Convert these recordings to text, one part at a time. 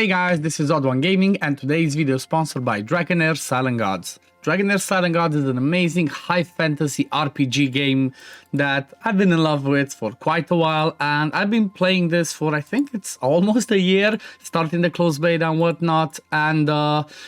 Hey guys, this is OddOneGaming and today's video is sponsored by Dragonheir Silent Gods. Dragonheir Silent Gods is an amazing high fantasy RPG game that I've been in love with for quite a while, and I've been playing this for I think it's almost a year, starting the closed beta and whatnot, and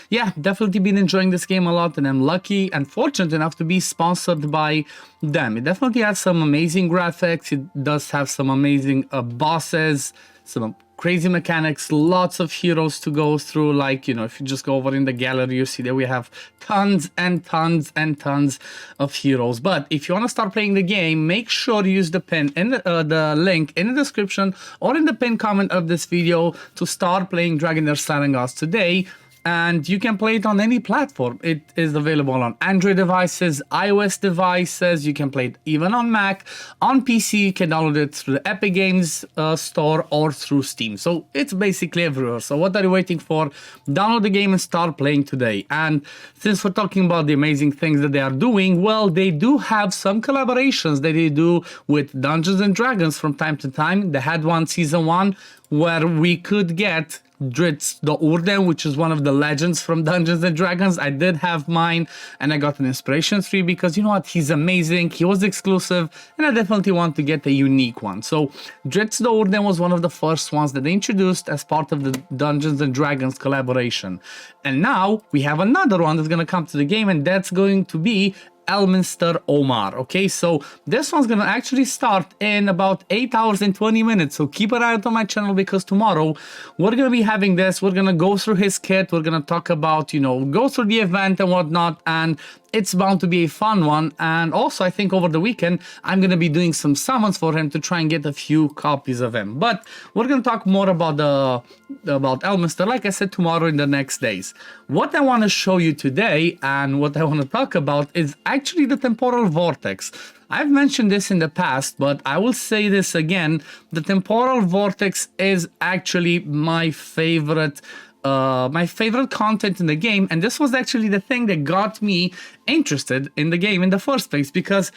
yeah, definitely been enjoying this game a lot, and I'm lucky and fortunate enough to be sponsored by them. It definitely has some amazing graphics, it does have some amazing bosses, some crazy mechanics, lots of heroes to go through. Like, you know, if you just go over in the gallery, you see that we have tons and tons and tons of heroes. But if you want to start playing the game, make sure you use the pin in the link in the description or in the pin comment of this video to start playing Dragonheir Silent Gods today. And you can play it on any platform. It is available on Android devices, iOS devices. You can play it even on Mac. On PC, you can download it through the Epic Games store or through Steam. So it's basically everywhere. So what are you waiting for? Download the game and start playing today. And since we're talking about the amazing things that they are doing, well, they do have some collaborations that they do with Dungeons and Dragons from time to time. They had one season 1 where we could get Drizzt the Urden, which is one of the legends from Dungeons and Dragons. I did have mine and I got an inspiration 3 because you know what, he's amazing, he was exclusive, and I definitely want to get a unique one. So Drizzt the Urden was one of the first ones that they introduced as part of the Dungeons and Dragons collaboration. And now we have another one that's going to come to the game, and that's going to be Elminster Omar. Okay, so this one's gonna actually start in about 8 hours and 20 minutes, so keep an eye out on my channel because tomorrow we're gonna be having this. We're gonna go through his kit, we're gonna talk about, you know, go through the event and whatnot, and it's bound to be a fun one. And also I think over the weekend I'm gonna be doing some summons for him to try and get a few copies of him. But we're gonna talk more about Elminster, like I said, tomorrow in the next days. What I want to show you today and what I want to talk about is actually the temporal vortex. I've mentioned this in the past, but I will say this again. The temporal vortex is actually my favorite content in the game, and this was actually the thing that got me interested in the game in the first place, because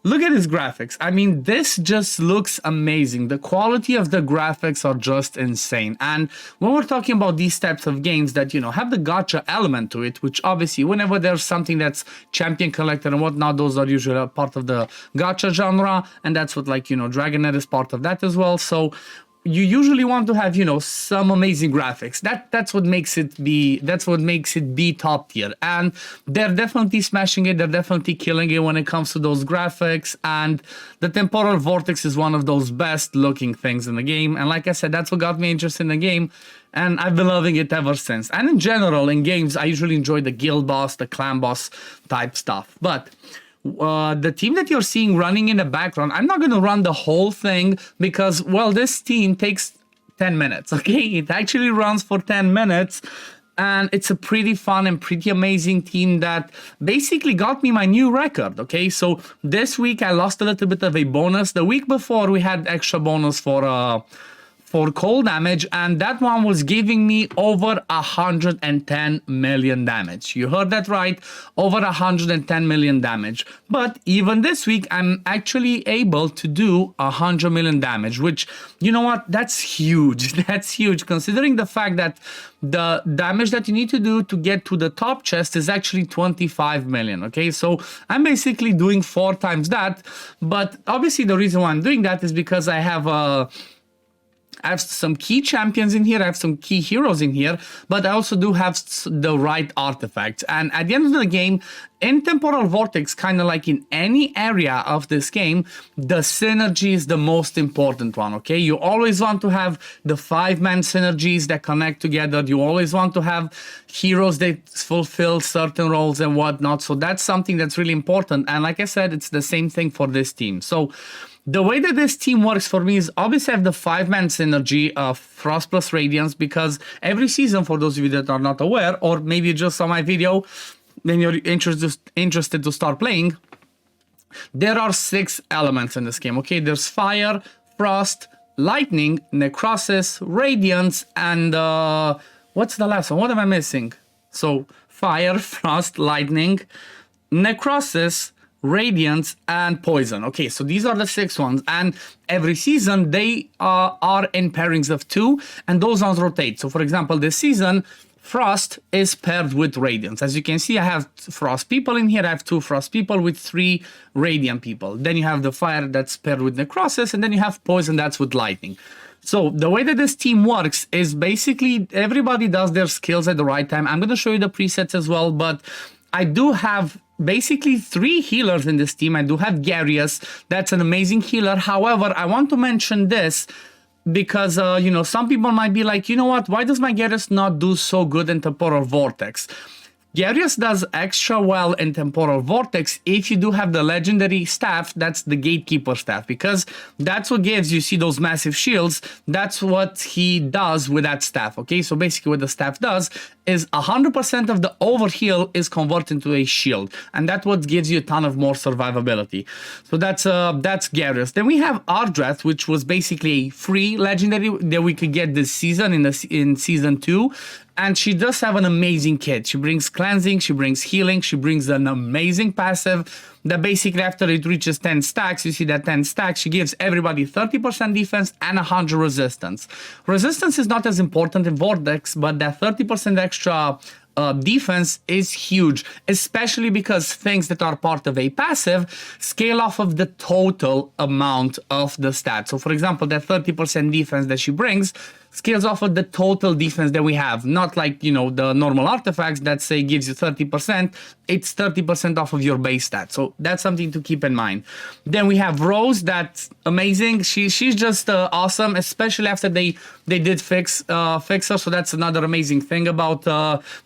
look at his graphics. I mean, this just looks amazing. The quality of the graphics are just insane. And when we're talking about these types of games that, you know, have the gacha element to it, which obviously whenever there's something that's champion collector and whatnot, those are usually a part of the gacha genre, and that's what, like, you know, Dragonheir is part of that as well. So you usually want to have, you know, some amazing graphics. That's what makes it be top tier, and they're definitely smashing it. They're definitely killing it when it comes to those graphics, and the temporal vortex is one of those best looking things in the game. And like I said, that's what got me interested in the game, and I've been loving it ever since. And in general, in games, I usually enjoy the guild boss, the clan boss type stuff. But the team that you're seeing running in the background, I'm not going to run the whole thing because, well, this team takes 10 minutes, okay? It actually runs for 10 minutes, and it's a pretty fun and pretty amazing team that basically got me my new record, okay? So this week I lost a little bit of a bonus. The week before we had extra bonus for cold damage, and that one was giving me over 110 million damage. You heard that right, over 110 million damage. But even this week I'm actually able to do 100 million damage, which, you know what, that's huge. That's huge considering the fact that the damage that you need to do to get to the top chest is actually 25 million. Okay, so I'm basically doing 4 times that. But obviously the reason why I'm doing that is because I have some key champions in here, I have some key heroes in here, but I also do have the right artifacts. And at the end of the game, in Temporal Vortex, kind of like in any area of this game, the synergy is the most important one, okay? You always want to have the 5-man synergies that connect together. You always want to have heroes that fulfill certain roles and whatnot. So that's something that's really important. And like I said, it's the same thing for this team. So the way that this team works for me is obviously I have the 5-man synergy of Frost plus Radiance, because every season, for those of you that are not aware, or maybe you just saw my video, then you're interested to start playing, there are 6 elements in this game, okay? There's Fire, Frost, Lightning, Necrosis, Radiance, and what's the last one? What am I missing? So Fire, Frost, Lightning, Necrosis, Radiance, and Poison. Okay, so these are the 6 ones, and every season they are in pairings of 2, and those ones rotate. So for example, this season, Frost is paired with Radiance. As you can see, I have Frost people in here. I have 2 Frost people with 3 Radiant people. Then you have the Fire that's paired with Necrosis, and then you have Poison that's with Lightning. So the way that this team works is basically everybody does their skills at the right time. I'm going to show you the presets as well, but I do have basically 3 healers in this team. I do have Garius. That's an amazing healer. However, I want to mention this because, you know, some people might be like, you know what, why does my Garius not do so good in Temporal Vortex? Garius does extra well in Temporal Vortex if you do have the legendary staff, that's the Gatekeeper staff, because that's what gives you see those massive shields. That's what he does with that staff, okay? So basically what the staff does is 100% of the overheal is converted into a shield, and that's what gives you a ton of more survivability. So that's Garius. Then we have Ardreth, which was basically a free legendary that we could get this season in season 2. And she does have an amazing kit. She brings cleansing, she brings healing, she brings an amazing passive that basically after it reaches 10 stacks, you see that 10 stacks, she gives everybody 30% defense and 100 resistance. Resistance is not as important in Vortex, but that 30% extra defense is huge, especially because things that are part of a passive scale off of the total amount of the stat. So for example, that 30% defense that she brings scales off of the total defense that we have, not like, you know, the normal artifacts that say gives you 30%, it's 30% off of your base stat. So that's something to keep in mind. Then we have Rose, that's amazing. She's just awesome, especially after they did fix her. So that's another amazing thing about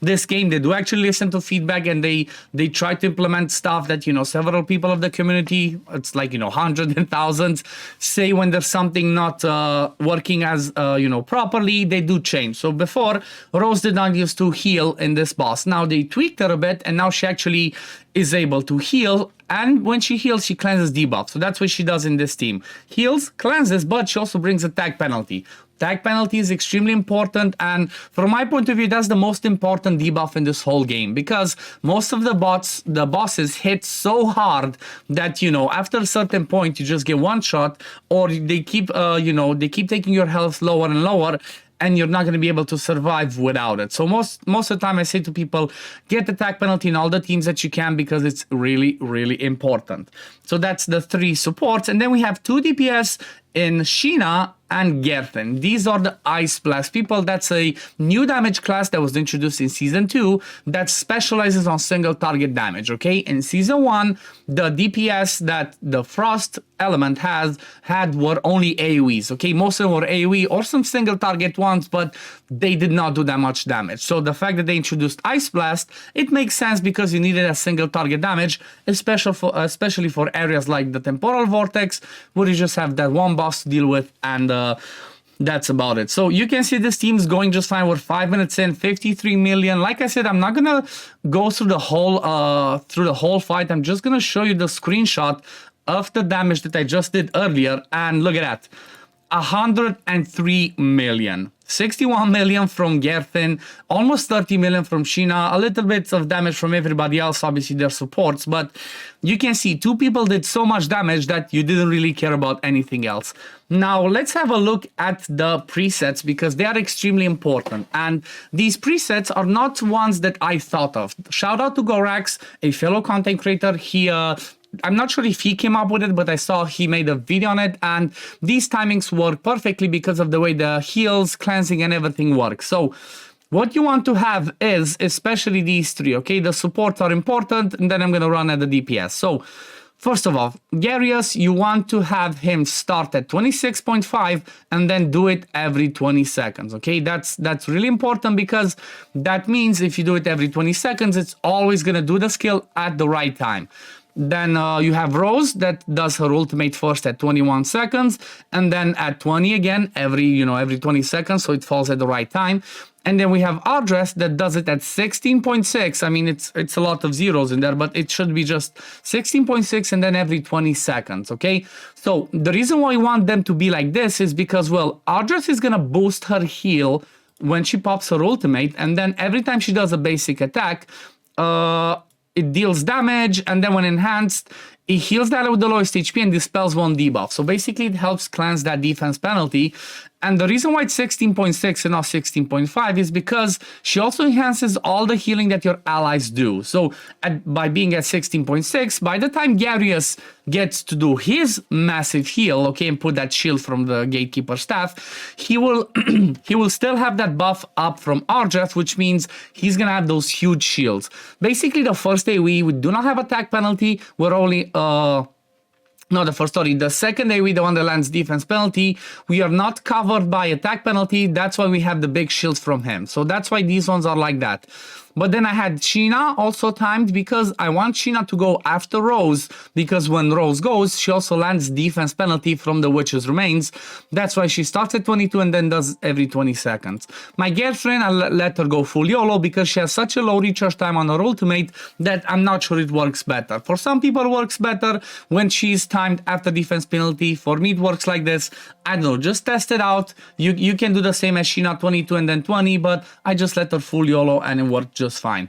this game. They do actually listen to feedback, and they try to implement stuff that, you know, several people of the community, it's like, you know, hundreds and thousands, say when there's something not working as, you know, properly, they do change. So before, Rose did not used to heal in this boss. Now they tweaked her a bit, and now she actually is able to heal. And when she heals, she cleanses debuff. So that's what she does in this team. Heals, cleanses, but she also brings attack penalty. Attack penalty is extremely important, and from my point of view, that's the most important debuff in this whole game, because most of the bosses hit so hard that, you know, after a certain point, you just get one shot, or they keep, you know, they keep taking your health lower and lower, and you're not going to be able to survive without it. So most of the time I say to people, get attack penalty in all the teams that you can, because it's really, really important. So that's the 3 supports. And then we have 2 DPS in Sheena and Gerthen. These are the Ice Blast people. That's a new damage class that was introduced in Season 2 that specializes on single target damage, okay? In Season 1, the DPS that the Frost element had were only AoEs, okay? Most of them were AoE or some single target ones, but they did not do that much damage. So the fact that they introduced Ice Blast, it makes sense because you needed a single target damage, especially for areas like the Temporal Vortex, where you just have that one boss to deal with, and that's about it. So you can see this team's going just fine. We're 5 minutes in, 53 million. Like I said, I'm not gonna go through the whole fight. I'm just gonna show you the screenshot of the damage that I just did earlier, and look at that. 103 million. 61 million from Gerthen, almost 30 million from Sheena, a little bit of damage from everybody else, obviously their supports, but you can see 2 people did so much damage that you didn't really care about anything else. Now let's have a look at the presets, because they are extremely important, and these presets are not ones that I thought of. Shout out to Gorax, a fellow content creator. I'm not sure if he came up with it, but I saw he made a video on it, and these timings work perfectly because of the way the heals, cleansing, and everything works. So what you want to have is, especially these 3, okay? The supports are important, and then I'm going to run at the DPS. So first of all, Garius, you want to have him start at 26.5 and then do it every 20 seconds, okay? That's really important, because that means if you do it every 20 seconds, it's always going to do the skill at the right time. Then you have Rose that does her ultimate first at 21 seconds, and then at 20 again every 20 seconds, so it falls at the right time. And then we have Ardreth that does it at 16.6. I mean, it's a lot of zeros in there, but it should be just 16.6 and then every 20 seconds, okay? So the reason why we want them to be like this is because, well, Ardreth is gonna boost her heal when she pops her ultimate, and then every time she does a basic attack, it deals damage, and then when enhanced, it heals that with the lowest HP and dispels one debuff. So basically it helps cleanse that defense penalty. And the reason why it's 16.6 and not 16.5 is because she also enhances all the healing that your allies do. So by being at 16.6, by the time Garius gets to do his massive heal, okay, and put that shield from the Gatekeeper staff, he will he will still have that buff up from Ardreth, which means he's gonna have those huge shields. Basically, the first AoE, we do not have attack penalty. We're only no, the second AoE, the one that lands defense penalty, we are not covered by attack penalty. That's why we have the big shields from him. So that's why these ones are like that. But then I had Sheena also timed because I want Sheena to go after Rose, because when Rose goes, she also lands defense penalty from the Witch's Remains. That's why she starts at 22 and then does every 20 seconds. My girlfriend, I let her go full YOLO because she has such a low recharge time on her ultimate that I'm not sure it works better. For some people it works better when she's timed after defense penalty. For me it works like this. I don't know, just test it out. You can do the same as Sheena, 22 and then 20, but I just let her full YOLO and it worked just fine.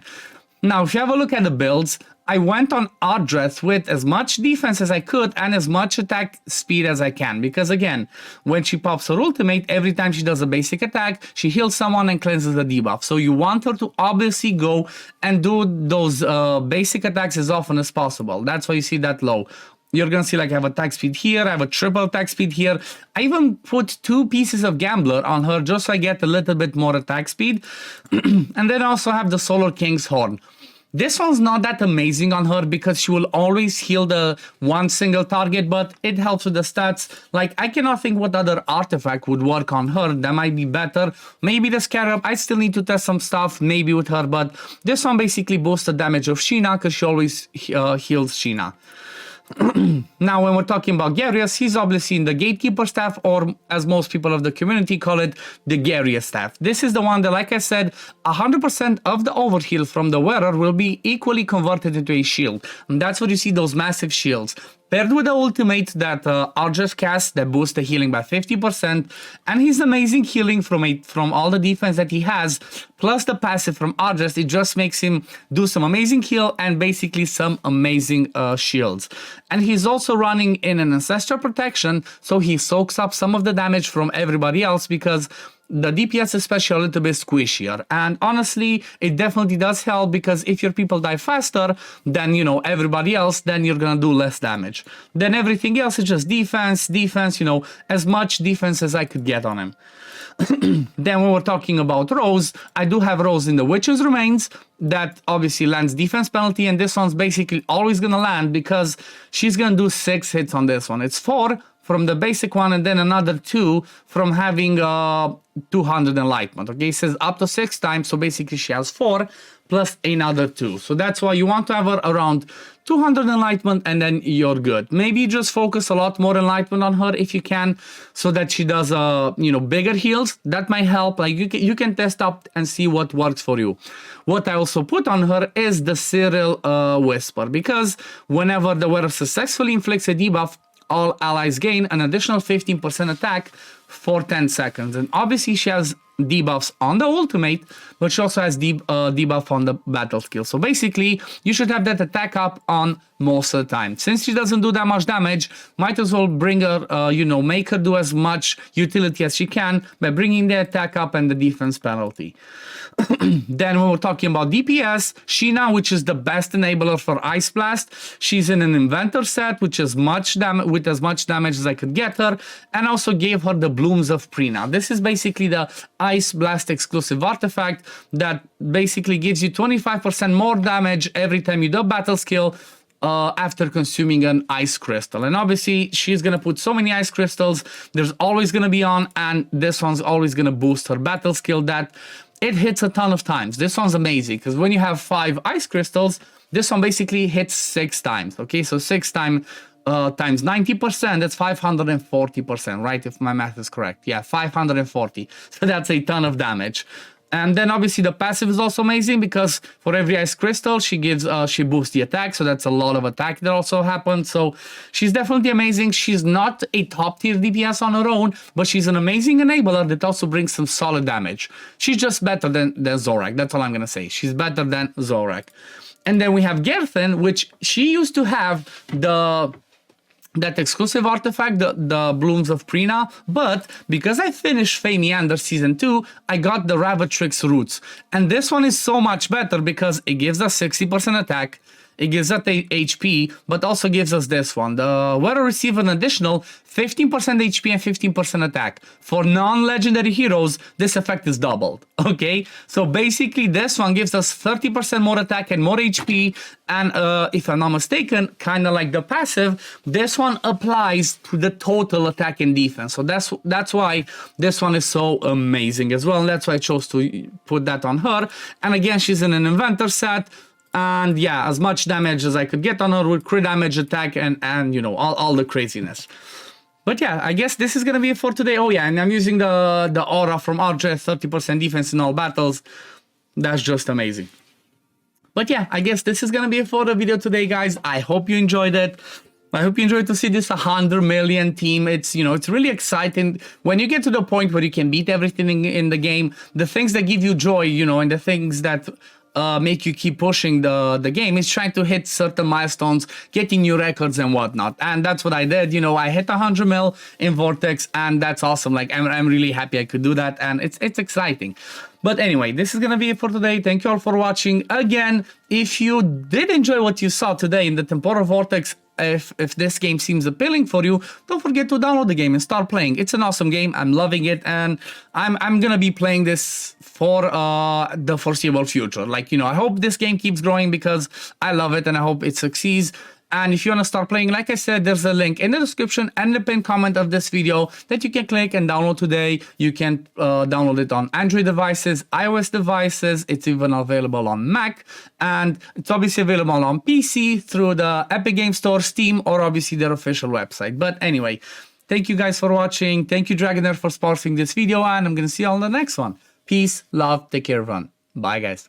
Now, if you have a look at the builds, I went on Ardreth with as much defense as I could and as much attack speed as I can. Because again, when she pops her ultimate, every time she does a basic attack, she heals someone and cleanses the debuff. So you want her to obviously go and do those basic attacks as often as possible. That's why you see that low. You're gonna see like I have attack speed here, I have a triple attack speed here. I even put 2 pieces of Gambler on her just so I get a little bit more attack speed. And then I also have the Solar King's Horn. This one's not that amazing on her because she will always heal the one single target, but it helps with the stats. Like, I cannot think what other artifact would work on her that might be better. Maybe the Scarab, I still need to test some stuff, maybe with her, but this one basically boosts the damage of Sheena because she always heals Sheena. Now, when we're talking about Garius, he's obviously in the Gatekeeper staff, or as most people of the community call it, the Garius staff. This is the one that, like I said, 100% of the overheal from the wearer will be equally converted into a shield. And that's where you see those massive shields. Paired with the ultimate that Ardreth casts that boosts the healing by 50%, and his amazing healing from all the defense that he has, plus the passive from Ardreth, it just makes him do some amazing heal and basically some amazing shields. And he's also running in an Ancestral Protection, so he soaks up some of the damage from everybody else because the DPS is especially a little bit squishier. And honestly, it definitely does help because if your people die faster than, you know, everybody else, then you're gonna do less damage. Then everything else is just defense, you know, as much defense as I could get on him. Then when we're talking about Rose, I do have Rose in the Witch's Remains that obviously lands defense penalty, and this one's basically always gonna land because she's gonna do 6 hits on this one. It's 4 from the basic one and then another 2 from having 200 enlightenment. Okay, it says up to 6 times, so basically she has 4 plus another 2. So that's why you want to have her around 200 enlightenment and then you're good. Maybe just focus a lot more enlightenment on her if you can, so that she does you know, bigger heals. That might help. Like you can test up and see what works for you. What I also put on her is the Cyril Whisper, because whenever the wearer successfully inflicts a debuff, all allies gain an additional 15% attack for 10 seconds. And obviously she has debuffs on the ultimate, but she also has debuff on the battle skill. So basically, you should have that attack up on most of the time. Since she doesn't do that much damage, might as well bring her, you know, make her do as much utility as she can by bringing the attack up and the defense penalty. Then when we're talking about DPS, Sheena, which is the best enabler for Ice Blast, she's in an Inventor set, which is with as much damage as I could get her, and also gave her the Blooms of Prina. This is basically the Ice Blast exclusive artifact that basically gives you 25% more damage every time you do a battle skill after consuming an ice crystal. And obviously she's gonna put so many ice crystals, there's always gonna be on, and this one's always gonna boost her battle skill that it hits a ton of times. This one's amazing because when you have 5 ice crystals, this one basically hits 6 times. Okay, so 6 times 90%, that's 540%, right? If my math is correct. Yeah, 540. So that's a ton of damage. And then obviously the passive is also amazing because for every ice crystal she gives she boosts the attack, so that's a lot of attack that also happens. So she's definitely amazing. She's not a top tier DPS on her own, but she's an amazing enabler that also brings some solid damage. She's just better than Zorak. That's all I'm gonna say. She's better than Zorak. And then we have Gerthen, which she used to have that exclusive artifact, the Blooms of Prina, but because I finished Fae Meander Season 2, I got the Ravatrix Roots. And this one is so much better because it gives us 60% attack, it gives us HP, but also gives us this one. The where I receive an additional 15% HP and 15% attack. For non-legendary heroes, this effect is doubled, okay? So basically, this one gives us 30% more attack and more HP, and if I'm not mistaken, kind of like the passive, this one applies to the total attack and defense. So that's why this one is so amazing as well, and that's why I chose to put that on her. And again, she's in an inventor set. And yeah, as much damage as I could get on her with crit damage, attack, and you know, all the craziness. But yeah, I guess this is gonna be it for today. Oh yeah, and I'm using the aura from RJ, 30% defense in all battles. That's just amazing. But yeah, I guess this is gonna be it for the video today, guys. I hope you enjoyed it. I hope you enjoyed to see this 100 million team. It's, you know, it's really exciting when you get to the point where you can beat everything in the game. The things that give you joy, you know, and the things that make you keep pushing the game is trying to hit certain milestones, getting new records and whatnot. And that's what I did. You know, I hit 100 mil in Vortex, and that's awesome. Like, I'm really happy I could do that, and it's exciting. But anyway, this is gonna be it for today. Thank you all for watching. Again, if you did enjoy what you saw today in the Temporal Vortex, if this game seems appealing for you, don't forget to download the game and start playing. It's an awesome game. I'm loving it, and I'm gonna be playing this for the foreseeable future. Like, you know, I hope this game keeps growing because I love it and I hope it succeeds. And if you want to start playing, like I said, there's a link in the description and the pinned comment of this video that you can click and download today. You can download it on Android devices, iOS devices. It's even available on Mac. And it's obviously available on PC through the Epic Game Store, Steam, or obviously their official website. But anyway, thank you guys for watching. Thank you, Dragonheir, for sponsoring this video. And I'm going to see you all in the next one. Peace, love, take care, everyone. Bye, guys.